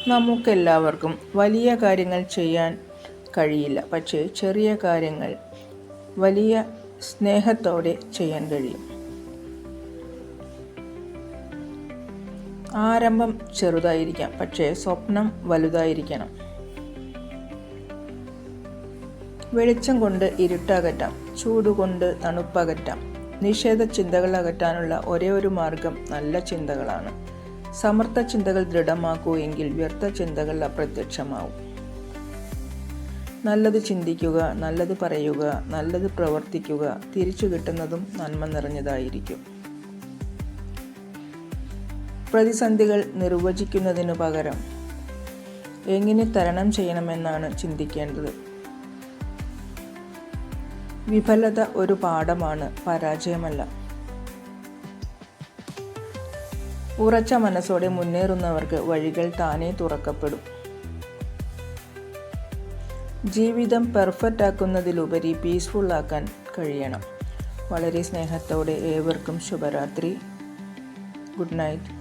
നമുക്കെല്ലാവർക്കും വലിയ കാര്യങ്ങൾ ചെയ്യാൻ കഴിയില്ല. പക്ഷേ ചെറിയ കാര്യങ്ങൾ വലിയ സ്നേഹത്തോടെ ചെയ്യാൻ കഴിയും. ആരംഭം ചെറുതായിരിക്കാം, പക്ഷേ സ്വപ്നം വലുതായിരിക്കണം. വെളിച്ചം കൊണ്ട് ഇരുട്ടകറ്റാം, ചൂടുകൊണ്ട് തണുപ്പകറ്റാം. നിഷേധ ചിന്തകൾ അകറ്റാനുള്ള ഒരേ ഒരു മാർഗം നല്ല ചിന്തകളാണ്. സമർത്ഥ ചിന്തകൾ ദൃഢമാക്കൂ, എങ്കിൽ വ്യർത്ഥ ചിന്തകൾ അപ്രത്യക്ഷമാവും. നല്ലത് ചിന്തിക്കുക, നല്ലത് പറയുക, നല്ലത് പ്രവർത്തിക്കുക. തിരിച്ചു കിട്ടുന്നതും നന്മ നിറഞ്ഞതായിരിക്കും. പ്രതിസന്ധികൾ നിർവചിക്കുന്നതിനു പകരം എങ്ങനെ തരണം ചെയ്യണമെന്നാണ് ചിന്തിക്കേണ്ടത്. വിഫലത ഒരു പാഠമാണ്, പരാജയമല്ല. ഉറച്ച മനസ്സോടെ മുന്നേറുന്നവർക്ക് വഴികൾ താനേ തുറക്കപ്പെടും. ജീവിതം പെർഫെക്റ്റ് ആക്കുന്നതിലുപരി പീസ്ഫുൾ ആക്കാൻ കഴിയണം. വളരെ സ്നേഹത്തോടെ ഏവർക്കും ശുഭരാത്രി. Good night.